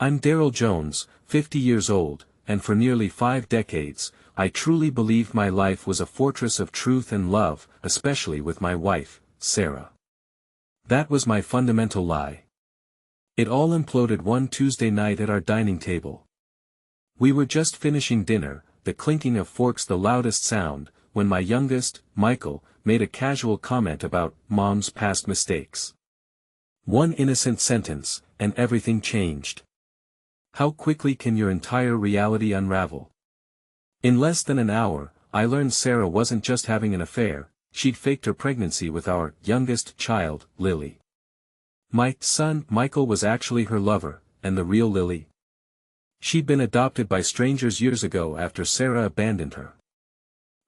I'm Daryl Jones, 50 years old, and for nearly 5 decades, I truly believed my life was a fortress of truth and love, especially with my wife, Sarah. That was my fundamental lie. It all imploded one Tuesday night at our dining table. We were just finishing dinner, the clinking of forks the loudest sound, when my youngest, Michael, made a casual comment about Mom's past mistakes. One innocent sentence, and everything changed. How quickly can your entire reality unravel? In less than an hour, I learned Sarah wasn't just having an affair, she'd faked her pregnancy with our youngest child, Lily. My son, Michael, was actually her lover, and the real Lily. She'd been adopted by strangers years ago after Sarah abandoned her.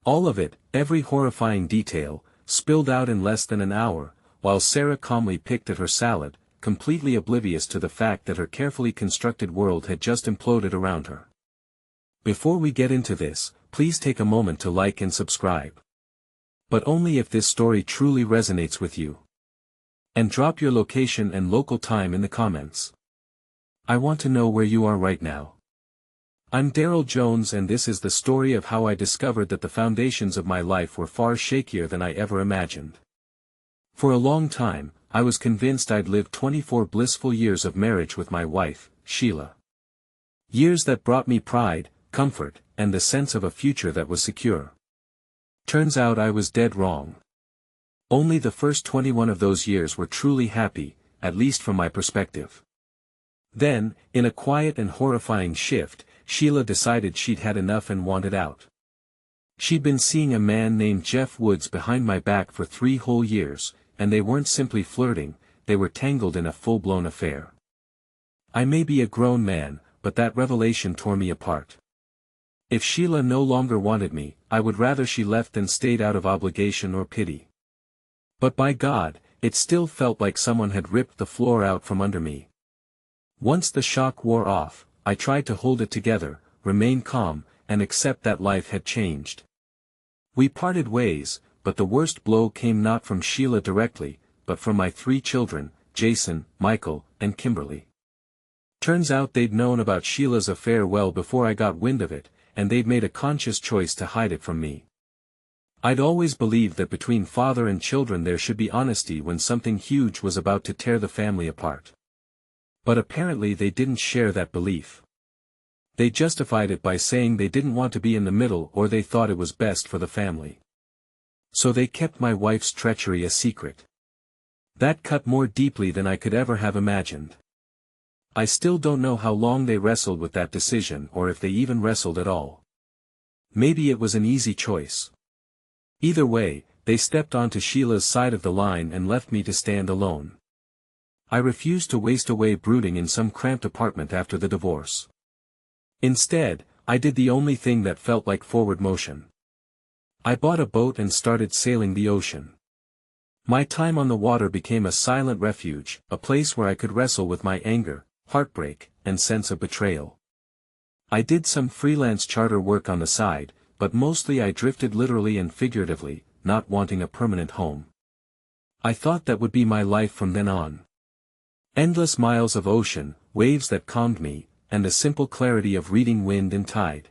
All of it, every horrifying detail, spilled out in less than an hour, while Sarah calmly picked at her salad, completely oblivious to the fact that her carefully constructed world had just imploded around her. Before we get into this, please take a moment to like and subscribe. But only if this story truly resonates with you. And drop your location and local time in the comments. I want to know where you are right now. I'm Daryl Jones, and this is the story of how I discovered that the foundations of my life were far shakier than I ever imagined. For a long time, I was convinced I'd lived 24 blissful years of marriage with my wife, Sheila. Years that brought me pride, comfort, and the sense of a future that was secure. Turns out I was dead wrong. Only the first 21 of those years were truly happy, at least from my perspective. Then, in a quiet and horrifying shift, Sheila decided she'd had enough and wanted out. She'd been seeing a man named Jeff Woods behind my back for 3 whole years, and they weren't simply flirting, they were tangled in a full-blown affair. I may be a grown man, but that revelation tore me apart. If Sheila no longer wanted me, I would rather she left than stayed out of obligation or pity. But by God, it still felt like someone had ripped the floor out from under me. Once the shock wore off, I tried to hold it together, remain calm, and accept that life had changed. We parted ways, but the worst blow came not from Sheila directly, but from my 3 children, Jason, Michael, and Kimberly. Turns out they'd known about Sheila's affair well before I got wind of it, and they'd made a conscious choice to hide it from me. I'd always believed that between father and children there should be honesty when something huge was about to tear the family apart. But apparently they didn't share that belief. They justified it by saying they didn't want to be in the middle, or they thought it was best for the family. So they kept my wife's treachery a secret. That cut more deeply than I could ever have imagined. I still don't know how long they wrestled with that decision, or if they even wrestled at all. Maybe it was an easy choice. Either way, they stepped onto Sheila's side of the line and left me to stand alone. I refused to waste away brooding in some cramped apartment after the divorce. Instead, I did the only thing that felt like forward motion. I bought a boat and started sailing the ocean. My time on the water became a silent refuge, a place where I could wrestle with my anger, heartbreak, and sense of betrayal. I did some freelance charter work on the side, but mostly I drifted literally and figuratively, not wanting a permanent home. I thought that would be my life from then on. Endless miles of ocean, waves that calmed me, and the simple clarity of reading wind and tide.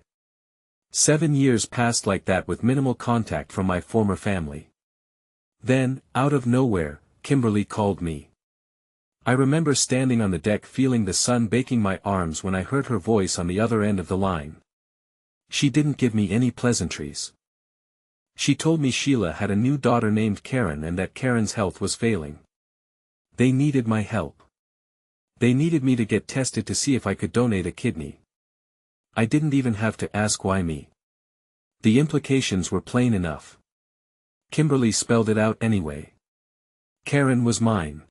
7 years passed like that with minimal contact from my former family. Then, out of nowhere, Kimberly called me. I remember standing on the deck feeling the sun baking my arms when I heard her voice on the other end of the line. She didn't give me any pleasantries. She told me Sheila had a new daughter named Karen and that Karen's health was failing. They needed my help. They needed me to get tested to see if I could donate a kidney. I didn't even have to ask why me. The implications were plain enough. Kimberly spelled it out anyway. Karen was mine.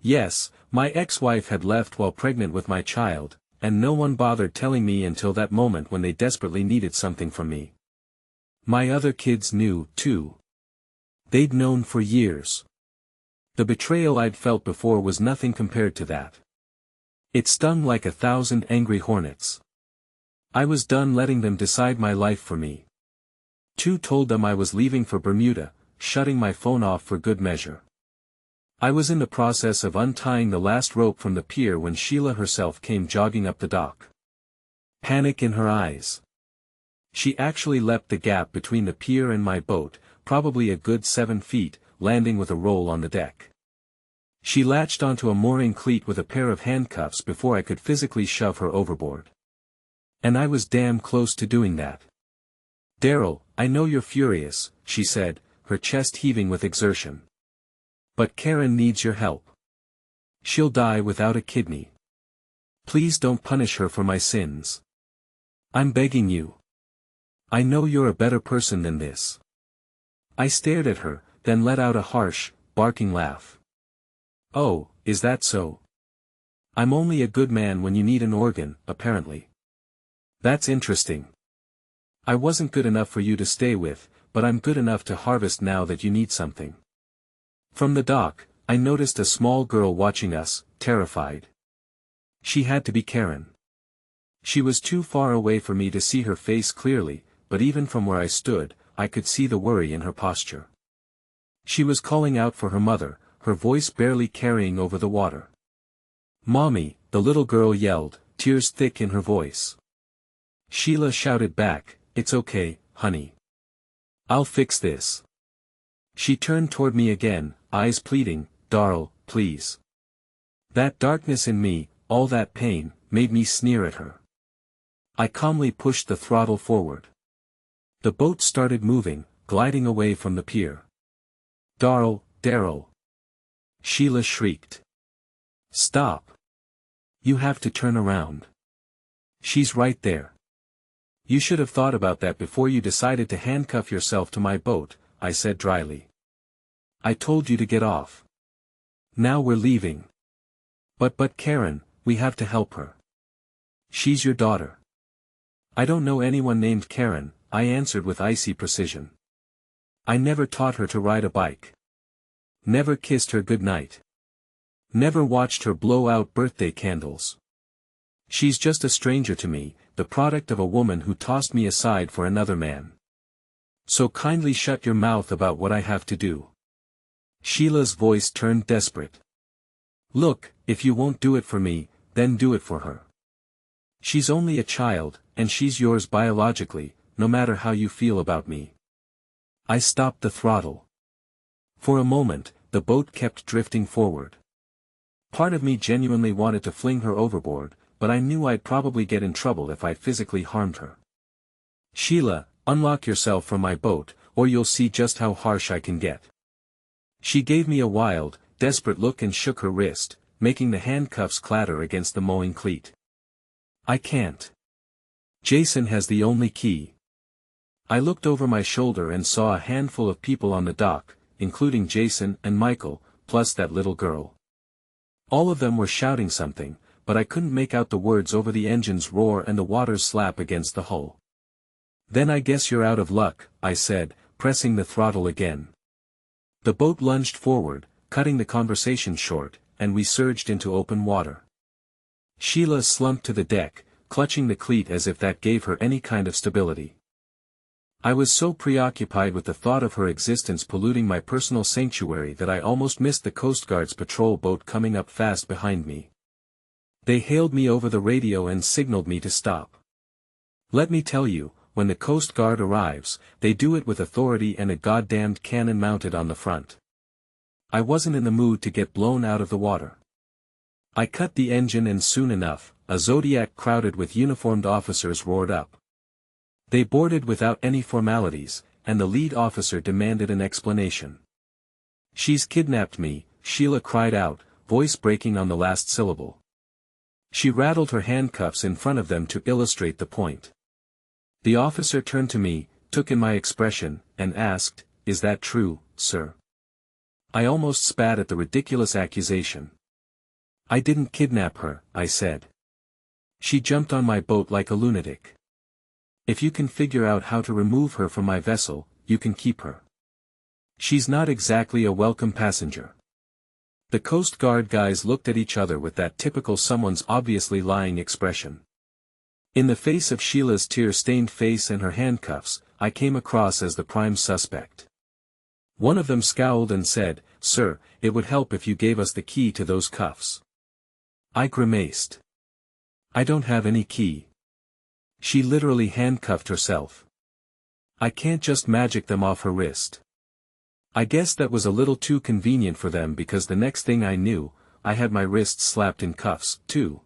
Yes, my ex-wife had left while pregnant with my child, and no one bothered telling me until that moment when they desperately needed something from me. My other kids knew, too. They'd known for years. The betrayal I'd felt before was nothing compared to that. It stung like 1,000 angry hornets. I was done letting them decide my life for me. 2 told them I was leaving for Bermuda, shutting my phone off for good measure. I was in the process of untying the last rope from the pier when Sheila herself came jogging up the dock. Panic in her eyes. She actually leapt the gap between the pier and my boat, probably a good 7 feet, landing with a roll on the deck. She latched onto a mooring cleat with a pair of handcuffs before I could physically shove her overboard. And I was damn close to doing that. "Daryl, I know you're furious," she said, her chest heaving with exertion. "But Karen needs your help. She'll die without a kidney. Please don't punish her for my sins. I'm begging you. I know you're a better person than this." I stared at her, then let out a harsh, barking laugh. "Oh, is that so? I'm only a good man when you need an organ, apparently. That's interesting. I wasn't good enough for you to stay with, but I'm good enough to harvest now that you need something." From the dock, I noticed a small girl watching us, terrified. She had to be Karen. She was too far away for me to see her face clearly, but even from where I stood, I could see the worry in her posture. She was calling out for her mother, her voice barely carrying over the water. "Mommy," the little girl yelled, tears thick in her voice. Sheila shouted back, "It's okay, honey. I'll fix this." She turned toward me again, eyes pleading, "Darl, please." That darkness in me, all that pain, made me sneer at her. I calmly pushed the throttle forward. The boat started moving, gliding away from the pier. "Darl, Daryl!" Sheila shrieked. "Stop. You have to turn around. She's right there." "You should have thought about that before you decided to handcuff yourself to my boat," I said dryly. "I told you to get off. Now we're leaving." But Karen, we have to help her. She's your daughter." "I don't know anyone named Karen," I answered with icy precision. "I never taught her to ride a bike. Never kissed her goodnight. Never watched her blow out birthday candles. She's just a stranger to me, the product of a woman who tossed me aside for another man. So kindly shut your mouth about what I have to do." Sheila's voice turned desperate. "Look, if you won't do it for me, then do it for her. She's only a child, and she's yours biologically, no matter how you feel about me." I stopped the throttle. For a moment, the boat kept drifting forward. Part of me genuinely wanted to fling her overboard, but I knew I'd probably get in trouble if I physically harmed her. "Sheila, unlock yourself from my boat, or you'll see just how harsh I can get." She gave me a wild, desperate look and shook her wrist, making the handcuffs clatter against the mowing cleat. "I can't. Jason has the only key." I looked over my shoulder and saw a handful of people on the dock, including Jason and Michael, plus that little girl. All of them were shouting something, but I couldn't make out the words over the engine's roar and the water's slap against the hull. "Then I guess you're out of luck," I said, pressing the throttle again. The boat lunged forward, cutting the conversation short, and we surged into open water. Sheila slumped to the deck, clutching the cleat as if that gave her any kind of stability. I was so preoccupied with the thought of her existence polluting my personal sanctuary that I almost missed the Coast Guard's patrol boat coming up fast behind me. They hailed me over the radio and signaled me to stop. Let me tell you, when the Coast Guard arrives, they do it with authority and a goddamned cannon mounted on the front. I wasn't in the mood to get blown out of the water. I cut the engine and soon enough, a Zodiac crowded with uniformed officers roared up. They boarded without any formalities, and the lead officer demanded an explanation. "She's kidnapped me," Sheila cried out, voice breaking on the last syllable. She rattled her handcuffs in front of them to illustrate the point. The officer turned to me, took in my expression, and asked, "Is that true, sir?" I almost spat at the ridiculous accusation. "I didn't kidnap her," I said. "She jumped on my boat like a lunatic. If you can figure out how to remove her from my vessel, you can keep her. She's not exactly a welcome passenger." The Coast Guard guys looked at each other with that typical someone's obviously lying expression. In the face of Sheila's tear-stained face and her handcuffs, I came across as the prime suspect. One of them scowled and said, "Sir, it would help if you gave us the key to those cuffs." I grimaced. "I don't have any key." She literally handcuffed herself. "I can't just magic them off her wrist." I guess that was a little too convenient for them because the next thing I knew, I had my wrists slapped in cuffs, too.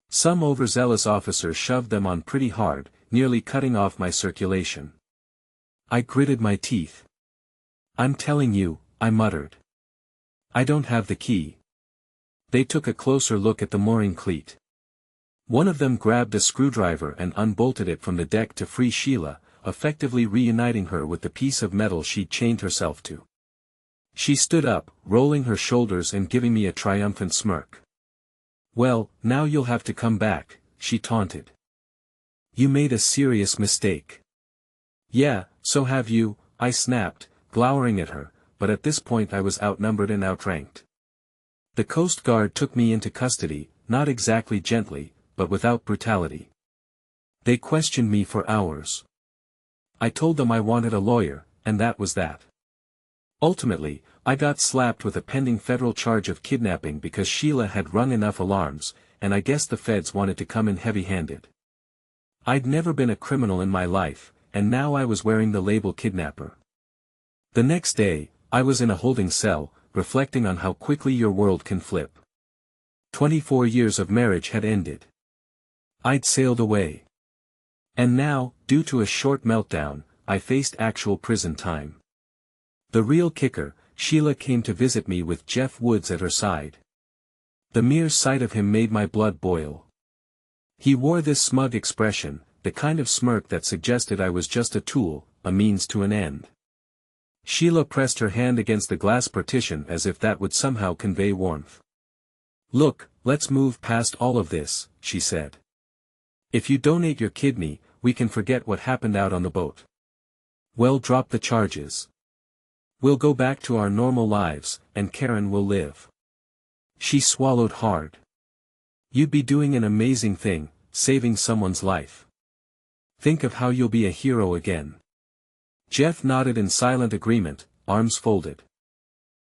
Some overzealous officer shoved them on pretty hard, nearly cutting off my circulation. I gritted my teeth. "I'm telling you," I muttered. "I don't have the key." They took a closer look at the mooring cleat. One of them grabbed a screwdriver and unbolted it from the deck to free Sheila, effectively reuniting her with the piece of metal she'd chained herself to. She stood up, rolling her shoulders and giving me a triumphant smirk. "Well, now you'll have to come back," she taunted. "You made a serious mistake." "Yeah, so have you," I snapped, glowering at her, but at this point I was outnumbered and outranked. The Coast Guard took me into custody, not exactly gently, but without brutality. They questioned me for hours. I told them I wanted a lawyer, and that was that. Ultimately, I got slapped with a pending federal charge of kidnapping because Sheila had rung enough alarms, and I guess the feds wanted to come in heavy-handed. I'd never been a criminal in my life, and now I was wearing the label kidnapper. The next day, I was in a holding cell, reflecting on how quickly your world can flip. 24 years of marriage had ended. I'd sailed away. And now, due to a short meltdown, I faced actual prison time. The real kicker, Sheila came to visit me with Jeff Woods at her side. The mere sight of him made my blood boil. He wore this smug expression, the kind of smirk that suggested I was just a tool, a means to an end. Sheila pressed her hand against the glass partition as if that would somehow convey warmth. "Look, let's move past all of this," she said. "If you donate your kidney, we can forget what happened out on the boat. We'll drop the charges. We'll go back to our normal lives, and Karen will live." She swallowed hard. "You'd be doing an amazing thing, saving someone's life. Think of how you'll be a hero again." Jeff nodded in silent agreement, arms folded.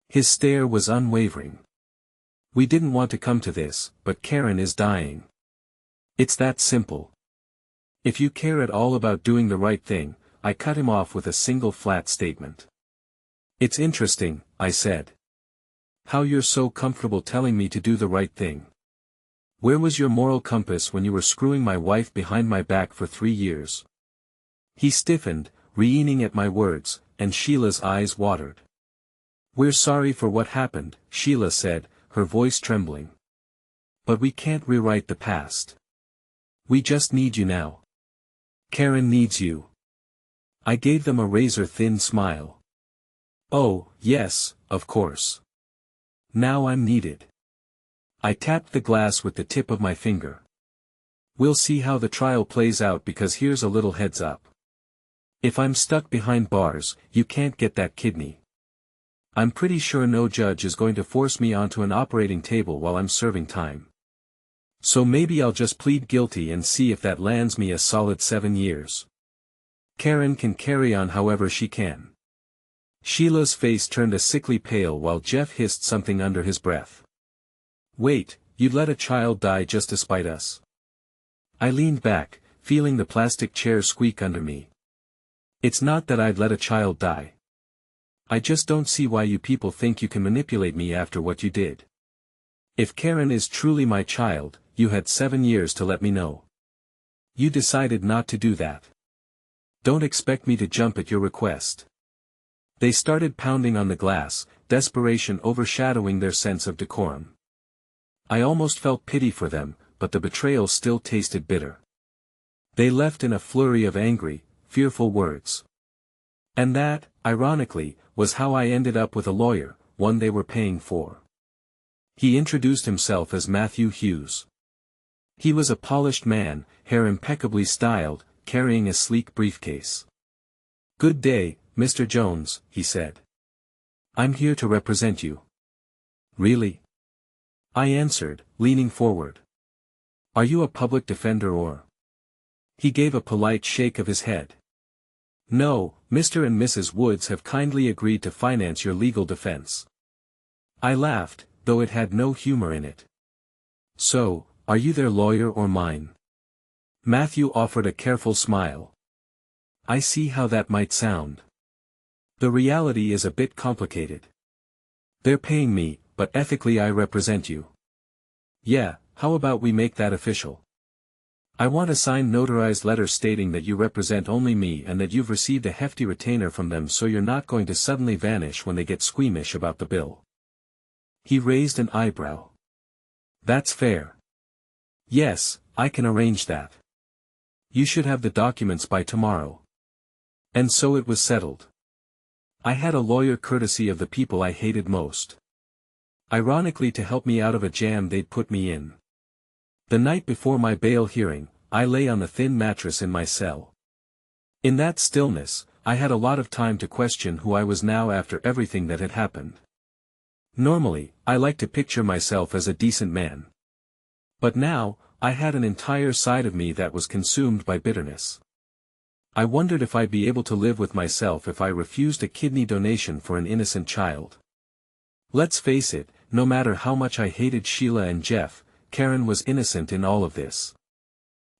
His stare was unwavering. "We didn't want to come to this, but Karen is dying. It's that simple. If you care at all about doing the right thing," I cut him off with a single flat statement. "It's interesting," I said. "How you're so comfortable telling me to do the right thing. Where was your moral compass when you were screwing my wife behind my back for 3 years?" He stiffened, reeling at my words, and Sheila's eyes watered. "We're sorry for what happened," Sheila said, her voice trembling. "But we can't rewrite the past. We just need you now. Karen needs you." I gave them a razor-thin smile. "Oh, yes, of course. Now I'm needed." I tapped the glass with the tip of my finger. "We'll see how the trial plays out because here's a little heads up. If I'm stuck behind bars, you can't get that kidney. I'm pretty sure no judge is going to force me onto an operating table while I'm serving time. So maybe I'll just plead guilty and see if that lands me a solid 7 years. Karen can carry on however she can." Sheila's face turned a sickly pale while Jeff hissed something under his breath. "Wait, you'd let a child die just to spite us?" I leaned back, feeling the plastic chair squeak under me. "It's not that I'd let a child die. I just don't see why you people think you can manipulate me after what you did. If Karen is truly my child, you had 7 years to let me know. You decided not to do that. Don't expect me to jump at your request." They started pounding on the glass, desperation overshadowing their sense of decorum. I almost felt pity for them, but the betrayal still tasted bitter. They left in a flurry of angry, fearful words. And that, ironically, was how I ended up with a lawyer, one they were paying for. He introduced himself as Matthew Hughes. He was a polished man, hair impeccably styled, carrying a sleek briefcase. "Good day, Mr. Jones," he said. "I'm here to represent you." "Really?" I answered, leaning forward. "Are you a public defender or?" He gave a polite shake of his head. "No, Mr. and Mrs. Woods have kindly agreed to finance your legal defense." I laughed, though it had no humor in it. So, are you their lawyer or mine? Matthew offered a careful smile. I see how that might sound. The reality is a bit complicated. They're paying me, but ethically I represent you. Yeah, how about we make that official? I want a signed notarized letter stating that you represent only me and that you've received a hefty retainer from them, so you're not going to suddenly vanish when they get squeamish about the bill. He raised an eyebrow. That's fair. Yes, I can arrange that. You should have the documents by tomorrow. And so it was settled. I had a lawyer courtesy of the people I hated most. Ironically, to help me out of a jam they'd put me in. The night before my bail hearing, I lay on the thin mattress in my cell. In that stillness, I had a lot of time to question who I was now after everything that had happened. Normally, I like to picture myself as a decent man. But now, I had an entire side of me that was consumed by bitterness. I wondered if I'd be able to live with myself if I refused a kidney donation for an innocent child. Let's face it, no matter how much I hated Sheila and Jeff, Karen was innocent in all of this.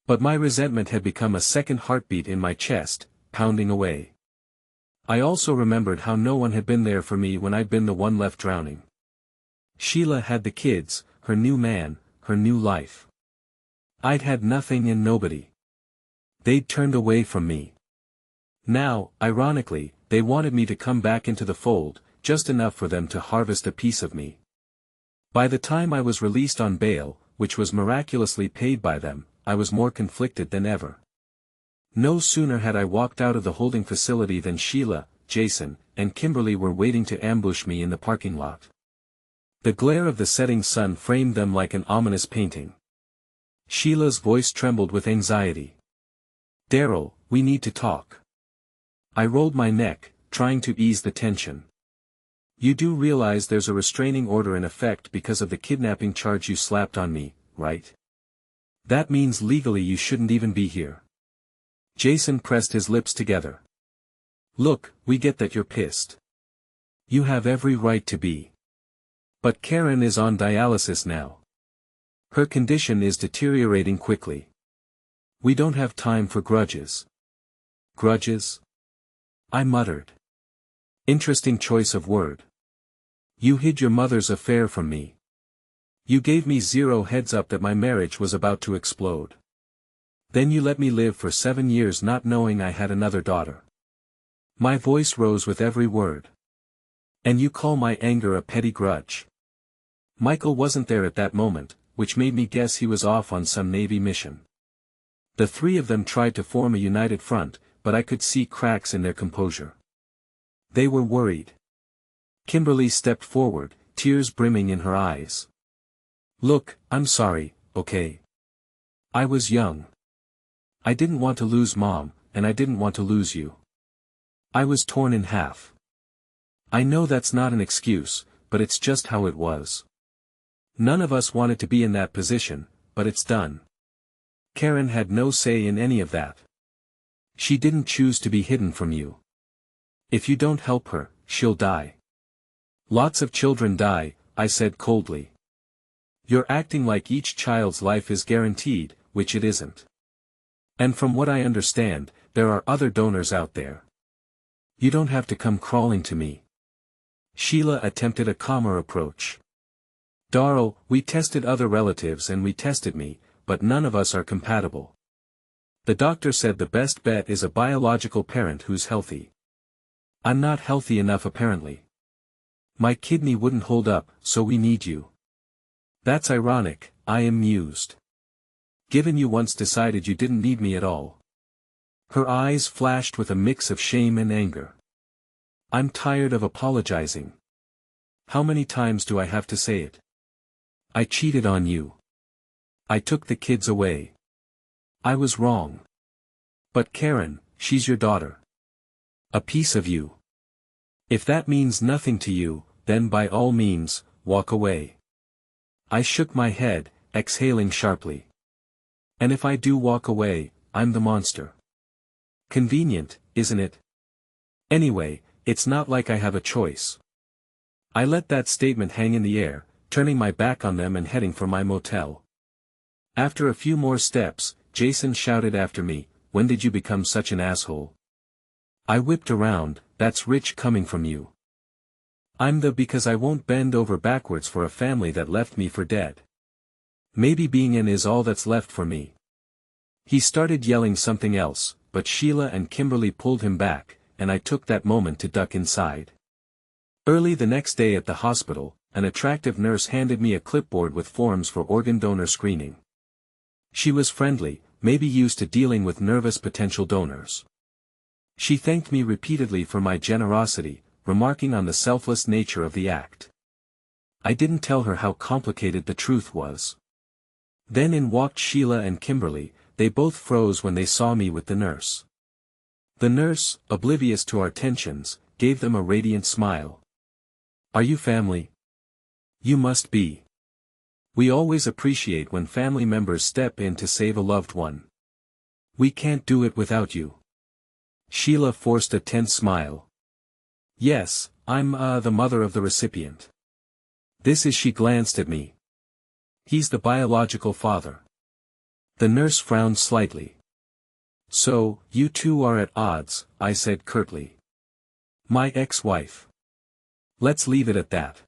But my resentment had become a second heartbeat in my chest, pounding away. I also remembered how no one had been there for me when I'd been the one left drowning. Sheila had the kids, her new man, her new life. I'd had nothing and nobody. They'd turned away from me. Now, ironically, they wanted me to come back into the fold, just enough for them to harvest a piece of me. By the time I was released on bail, which was miraculously paid by them, I was more conflicted than ever. No sooner had I walked out of the holding facility than Sheila, Jason, and Kimberly were waiting to ambush me in the parking lot. The glare of the setting sun framed them like an ominous painting. Sheila's voice trembled with anxiety. "Daryl, we need to talk." I rolled my neck, trying to ease the tension. "You do realize there's a restraining order in effect because of the kidnapping charge you slapped on me, right? That means legally you shouldn't even be here." Jason pressed his lips together. "Look, we get that you're pissed. You have every right to be. But Karen is on dialysis now. Her condition is deteriorating quickly. We don't have time for grudges." "Grudges?" I muttered. "Interesting choice of word. You hid your mother's affair from me. You gave me zero heads up that my marriage was about to explode. Then you let me live for 7 years not knowing I had another daughter." My voice rose with every word. "And you call my anger a petty grudge?" Michael wasn't there at that moment, which made me guess he was off on some Navy mission. The three of them tried to form a united front, but I could see cracks in their composure. They were worried. Kimberly stepped forward, tears brimming in her eyes. "Look, I'm sorry, okay? I was young. I didn't want to lose Mom, and I didn't want to lose you. I was torn in half. I know that's not an excuse, but it's just how it was. None of us wanted to be in that position, but it's done. Karen had no say in any of that. She didn't choose to be hidden from you. If you don't help her, she'll die." "Lots of children die," I said coldly. "You're acting like each child's life is guaranteed, which it isn't. And from what I understand, there are other donors out there. You don't have to come crawling to me." Sheila attempted a calmer approach. "Darryl, we tested other relatives and we tested me, but none of us are compatible. The doctor said the best bet is a biological parent who's healthy. I'm not healthy enough apparently. My kidney wouldn't hold up, so we need you." "That's ironic," I mused. "Given you once decided you didn't need me at all." Her eyes flashed with a mix of shame and anger. "I'm tired of apologizing. How many times do I have to say it? I cheated on you. I took the kids away. I was wrong. But Karen, she's your daughter. A piece of you. If that means nothing to you, then by all means, walk away." I shook my head, exhaling sharply. "And if I do walk away, I'm the monster. Convenient, isn't it? Anyway, it's not like I have a choice. I let that statement hang in the air, turning my back on them and heading for my motel. After a few more steps, Jason shouted after me, "When did you become such an asshole?" I whipped around, "That's rich coming from you." I'm the because I won't bend over backwards for a family that left me for dead. Maybe being in is all that's left for me. He started yelling something else, but Sheila and Kimberly pulled him back, and I took that moment to duck inside. Early the next day at the hospital, an attractive nurse handed me a clipboard with forms for organ donor screening. She was friendly, maybe used to dealing with nervous potential donors. She thanked me repeatedly for my generosity, remarking on the selfless nature of the act. I didn't tell her how complicated the truth was. Then in walked Sheila and Kimberly. They both froze when they saw me with the nurse. The nurse, oblivious to our tensions, gave them a radiant smile. "Are you family?" "You must be. We always appreciate when family members step in to save a loved one. We can't do it without you." Sheila forced a tense smile. "Yes, I'm the mother of the recipient." "This is," she glanced at me. "He's the biological father." The nurse frowned slightly. "So, you two are at odds," I said curtly. "My ex-wife." "Let's leave it at that."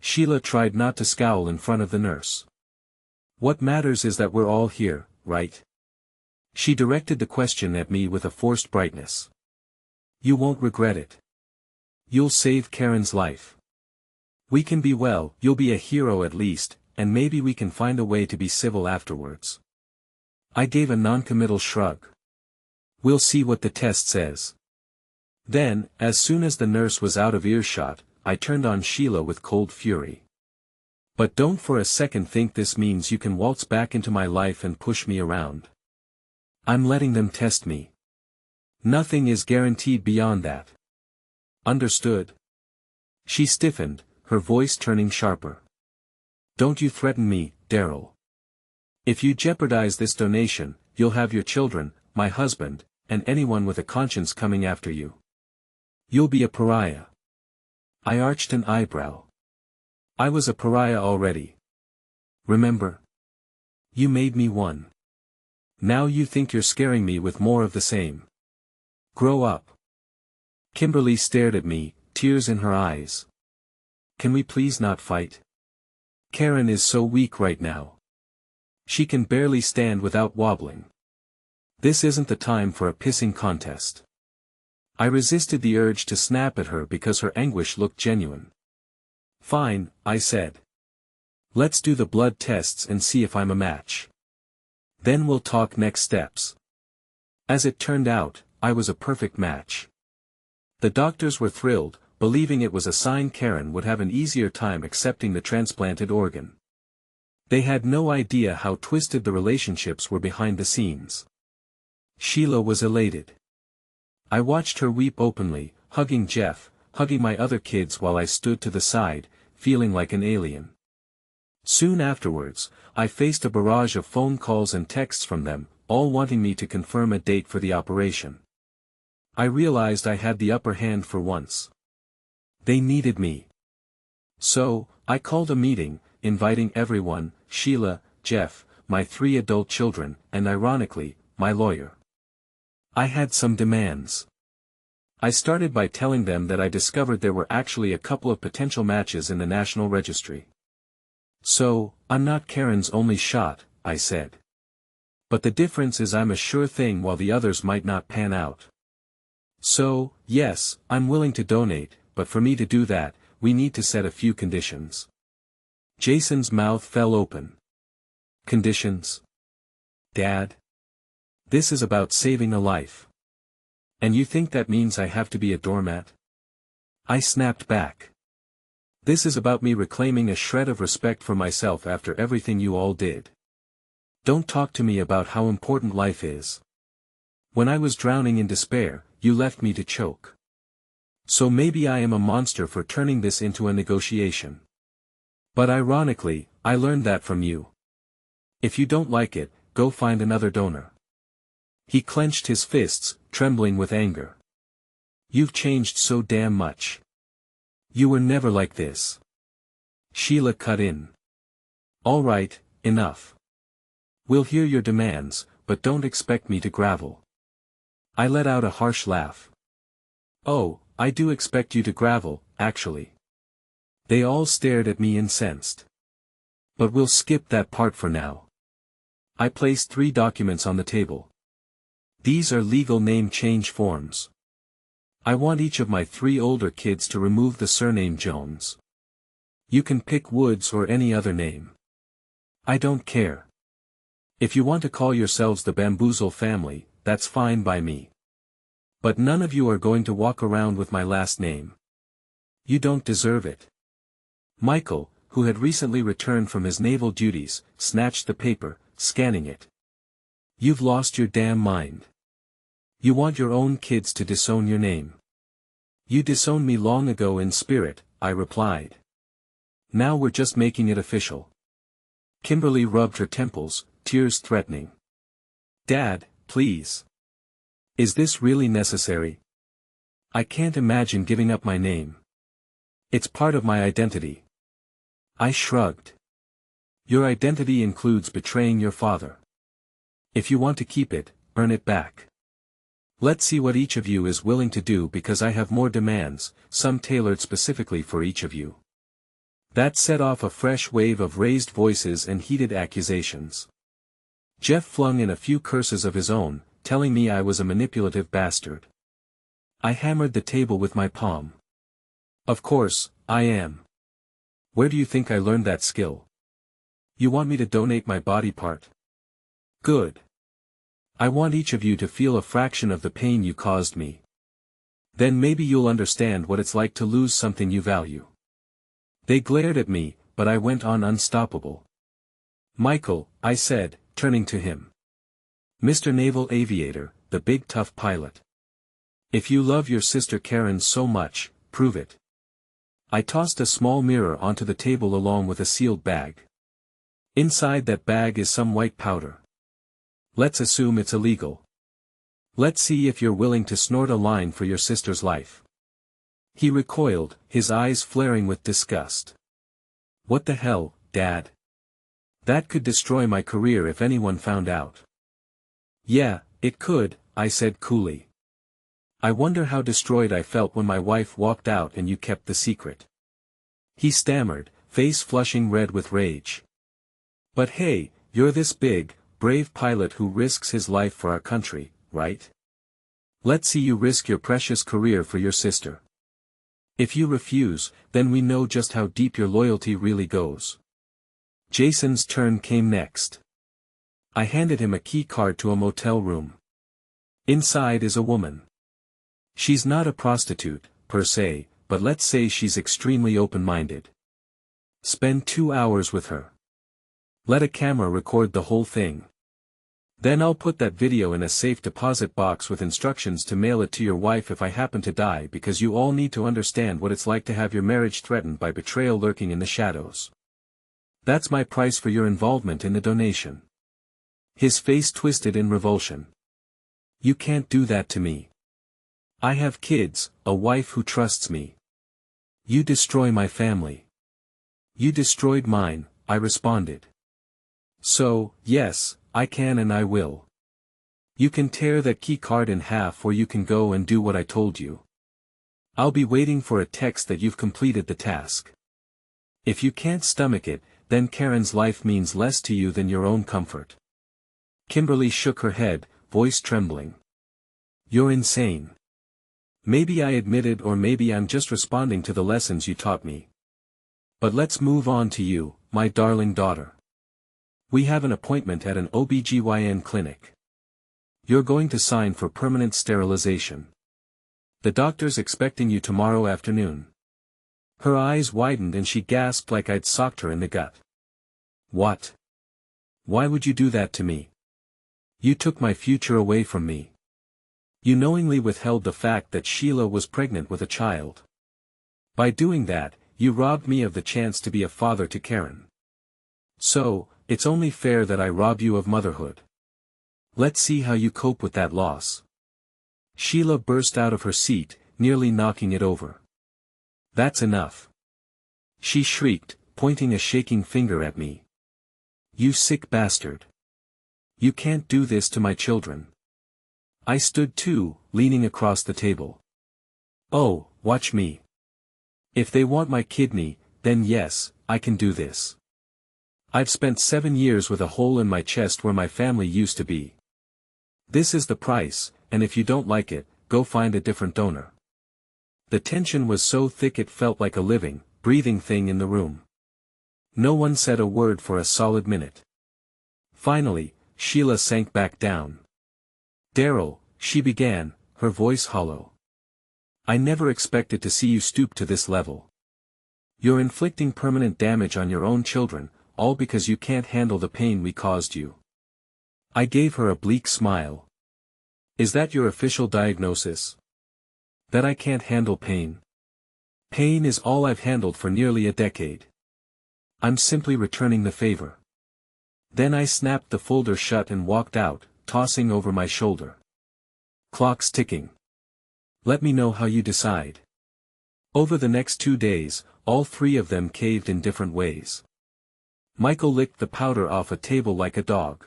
Sheila tried not to scowl in front of the nurse. "What matters is that we're all here, right?" She directed the question at me with a forced brightness. "You won't regret it. You'll save Karen's life. We can be well, you'll be a hero at least, and maybe we can find a way to be civil afterwards." I gave a noncommittal shrug. "We'll see what the test says." Then, as soon as the nurse was out of earshot, I turned on Sheila with cold fury. "But don't for a second think this means you can waltz back into my life and push me around. I'm letting them test me. Nothing is guaranteed beyond that. Understood?" She stiffened, her voice turning sharper. "Don't you threaten me, Daryl. If you jeopardize this donation, you'll have your children, my husband, and anyone with a conscience coming after you. You'll be a pariah." I arched an eyebrow. I was a pariah already. Remember? You made me one. Now you think you're scaring me with more of the same. Grow up. Kimberly stared at me, tears in her eyes. "Can we please not fight? Karen is so weak right now. She can barely stand without wobbling. This isn't the time for a pissing contest." I resisted the urge to snap at her because her anguish looked genuine. "Fine," I said. "Let's do the blood tests and see if I'm a match. Then we'll talk next steps." As it turned out, I was a perfect match. The doctors were thrilled, believing it was a sign Karen would have an easier time accepting the transplanted organ. They had no idea how twisted the relationships were behind the scenes. Sheila was elated. I watched her weep openly, hugging Jeff, hugging my other kids while I stood to the side, feeling like an alien. Soon afterwards, I faced a barrage of phone calls and texts from them, all wanting me to confirm a date for the operation. I realized I had the upper hand for once. They needed me. So, I called a meeting, inviting everyone, Sheila, Jeff, my 3 adult children, and ironically, my lawyer. I had some demands. I started by telling them that I discovered there were actually a couple of potential matches in the National Registry. "So, I'm not Karen's only shot," I said. "But the difference is I'm a sure thing while the others might not pan out. So, yes, I'm willing to donate, but for me to do that, we need to set a few conditions." Jason's mouth fell open. "Conditions? Dad? This is about saving a life. And you think that means I have to be a doormat?" I snapped back. "This is about me reclaiming a shred of respect for myself after everything you all did. Don't talk to me about how important life is. When I was drowning in despair, you left me to choke. So maybe I am a monster for turning this into a negotiation. But ironically, I learned that from you. If you don't like it, go find another donor." He clenched his fists, trembling with anger. "You've changed so damn much. You were never like this. Sheila cut in. All right, enough. We'll hear your demands, but don't expect me to gravel. I let out a harsh laugh. Oh, I do expect you to gravel, actually. They all stared at me incensed. But we'll skip that part for now. I placed 3 documents on the table. These are legal name change forms. I want each of my 3 older kids to remove the surname Jones. You can pick Woods or any other name. I don't care. If you want to call yourselves the Bamboozle family, that's fine by me. But none of you are going to walk around with my last name. You don't deserve it. Michael, who had recently returned from his naval duties, snatched the paper, scanning it. You've lost your damn mind. You want your own kids to disown your name. You disowned me long ago in spirit, I replied. Now we're just making it official. Kimberly rubbed her temples, tears threatening. Dad, please. Is this really necessary? I can't imagine giving up my name. It's part of my identity. I shrugged. Your identity includes betraying your father. If you want to keep it, earn it back. Let's see what each of you is willing to do because I have more demands, some tailored specifically for each of you. That set off a fresh wave of raised voices and heated accusations. Jeff flung in a few curses of his own, telling me I was a manipulative bastard. I hammered the table with my palm. Of course, I am. Where do you think I learned that skill? You want me to donate my body part? Good. I want each of you to feel a fraction of the pain you caused me. Then maybe you'll understand what it's like to lose something you value. They glared at me, but I went on unstoppable. Michael, I said, turning to him. Mr. Naval Aviator, the big tough pilot. If you love your sister Karen so much, prove it. I tossed a small mirror onto the table along with a sealed bag. Inside that bag is some white powder. Let's assume it's illegal. Let's see if you're willing to snort a line for your sister's life. He recoiled, his eyes flaring with disgust. What the hell, Dad? That could destroy my career if anyone found out. Yeah, it could, I said coolly. I wonder how destroyed I felt when my wife walked out and you kept the secret. He stammered, face flushing red with rage. But hey, you're this big, brave pilot who risks his life for our country, right? Let's see you risk your precious career for your sister. If you refuse, then we know just how deep your loyalty really goes. Jason's turn came next. I handed him a key card to a motel room. Inside is a woman. She's not a prostitute, per se, but let's say she's extremely open-minded. Spend 2 hours with her. Let a camera record the whole thing. Then I'll put that video in a safe deposit box with instructions to mail it to your wife if I happen to die because you all need to understand what it's like to have your marriage threatened by betrayal lurking in the shadows. That's my price for your involvement in the donation. His face twisted in revulsion. You can't do that to me. I have kids, a wife who trusts me. You destroy my family. You destroyed mine, I responded. So, yes, I can and I will. You can tear that key card in half or you can go and do what I told you. I'll be waiting for a text that you've completed the task. If you can't stomach it, then Karen's life means less to you than your own comfort. Kimberly shook her head, voice trembling. You're insane. Maybe I admit it or maybe I'm just responding to the lessons you taught me. But let's move on to you, my darling daughter. We have an appointment at an OBGYN clinic. You're going to sign for permanent sterilization. The doctor's expecting you tomorrow afternoon. Her eyes widened and she gasped like I'd socked her in the gut. What? Why would you do that to me? You took my future away from me. You knowingly withheld the fact that Sheila was pregnant with a child. By doing that, you robbed me of the chance to be a father to Karen. So, it's only fair that I rob you of motherhood. Let's see how you cope with that loss. Sheila burst out of her seat, nearly knocking it over. That's enough. She shrieked, pointing a shaking finger at me. You sick bastard. You can't do this to my children. I stood too, leaning across the table. Oh, watch me. If they want my kidney, then yes, I can do this. I've spent 7 years with a hole in my chest where my family used to be. This is the price, and if you don't like it, go find a different donor. The tension was so thick it felt like a living, breathing thing in the room. No one said a word for a solid minute. Finally, Sheila sank back down. Daryl, she began, her voice hollow. I never expected to see you stoop to this level. You're inflicting permanent damage on your own children, all because you can't handle the pain we caused you. I gave her a bleak smile. Is that your official diagnosis? That I can't handle pain? Pain is all I've handled for nearly a decade. I'm simply returning the favor. Then I snapped the folder shut and walked out, tossing over my shoulder. Clock's ticking. Let me know how you decide. Over the next 2 days, all 3 of them caved in different ways. Michael licked the powder off a table like a dog.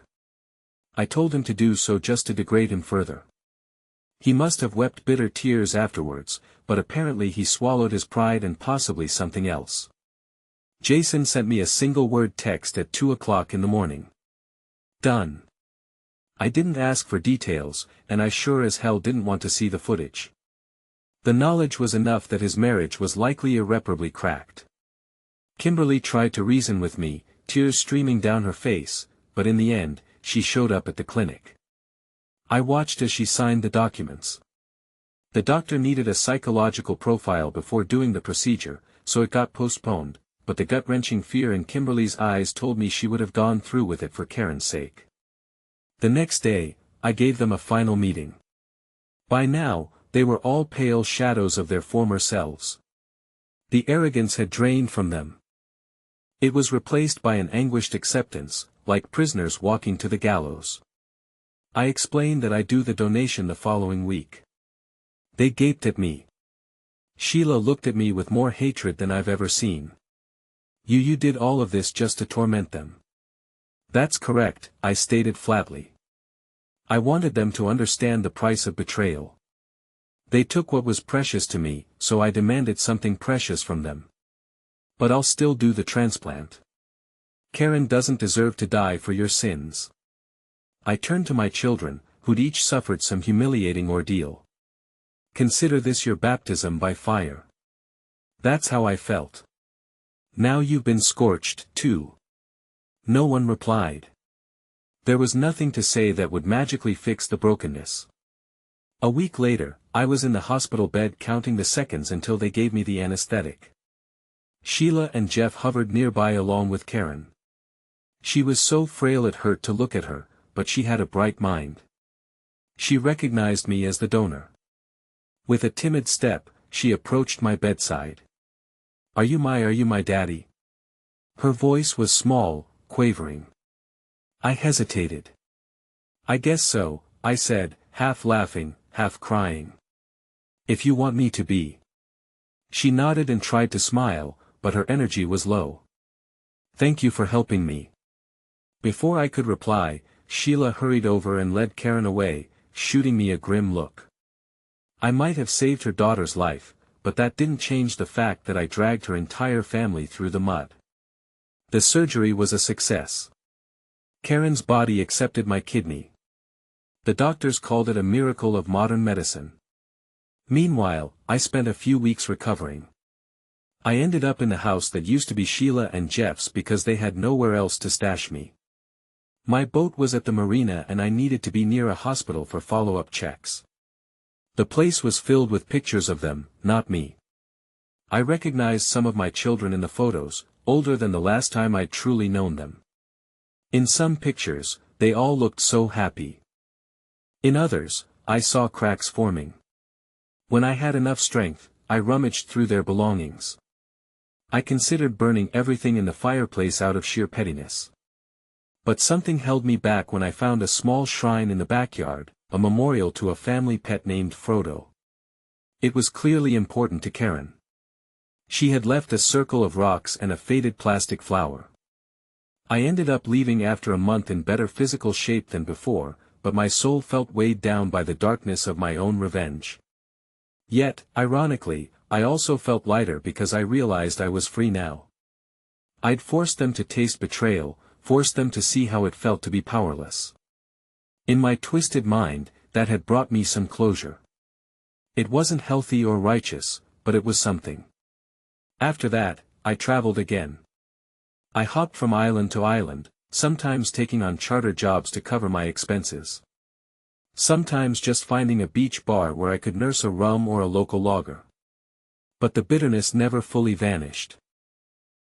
I told him to do so just to degrade him further. He must have wept bitter tears afterwards, but apparently he swallowed his pride and possibly something else. Jason sent me a single-word text at 2 o'clock in the morning. Done. I didn't ask for details, and I sure as hell didn't want to see the footage. The knowledge was enough that his marriage was likely irreparably cracked. Kimberly tried to reason with me, tears streaming down her face, but in the end, she showed up at the clinic. I watched as she signed the documents. The doctor needed a psychological profile before doing the procedure, so it got postponed, but the gut-wrenching fear in Kimberly's eyes told me she would have gone through with it for Karen's sake. The next day, I gave them a final meeting. By now, they were all pale shadows of their former selves. The arrogance had drained from them. It was replaced by an anguished acceptance, like prisoners walking to the gallows. I explained that I'd do the donation the following week. They gaped at me. Sheila looked at me with more hatred than I've ever seen. You did all of this just to torment them. That's correct, I stated flatly. I wanted them to understand the price of betrayal. They took what was precious to me, so I demanded something precious from them. But I'll still do the transplant. Karen doesn't deserve to die for your sins. I turned to my children, who'd each suffered some humiliating ordeal. Consider this your baptism by fire. That's how I felt. Now you've been scorched, too. No one replied. There was nothing to say that would magically fix the brokenness. A week later, I was in the hospital bed counting the seconds until they gave me the anesthetic. Sheila and Jeff hovered nearby along with Karen. She was so frail it hurt to look at her, but she had a bright mind. She recognized me as the donor. With a timid step, she approached my bedside. Are you my daddy? Her voice was small, quavering. I hesitated. I guess so, I said, half laughing, half crying. If you want me to be. She nodded and tried to smile, but her energy was low. Thank you for helping me. Before I could reply, Sheila hurried over and led Karen away, shooting me a grim look. I might have saved her daughter's life, but that didn't change the fact that I dragged her entire family through the mud. The surgery was a success. Karen's body accepted my kidney. The doctors called it a miracle of modern medicine. Meanwhile, I spent a few weeks recovering. I ended up in the house that used to be Sheila and Jeff's because they had nowhere else to stash me. My boat was at the marina and I needed to be near a hospital for follow-up checks. The place was filled with pictures of them, not me. I recognized some of my children in the photos, older than the last time I'd truly known them. In some pictures, they all looked so happy. In others, I saw cracks forming. When I had enough strength, I rummaged through their belongings. I considered burning everything in the fireplace out of sheer pettiness. But something held me back when I found a small shrine in the backyard, a memorial to a family pet named Frodo. It was clearly important to Karen. She had left a circle of rocks and a faded plastic flower. I ended up leaving after a month in better physical shape than before, but my soul felt weighed down by the darkness of my own revenge. Yet, ironically, I also felt lighter because I realized I was free now. I'd forced them to taste betrayal, forced them to see how it felt to be powerless. In my twisted mind, that had brought me some closure. It wasn't healthy or righteous, but it was something. After that, I traveled again. I hopped from island to island, sometimes taking on charter jobs to cover my expenses. Sometimes just finding a beach bar where I could nurse a rum or a local lager. But the bitterness never fully vanished.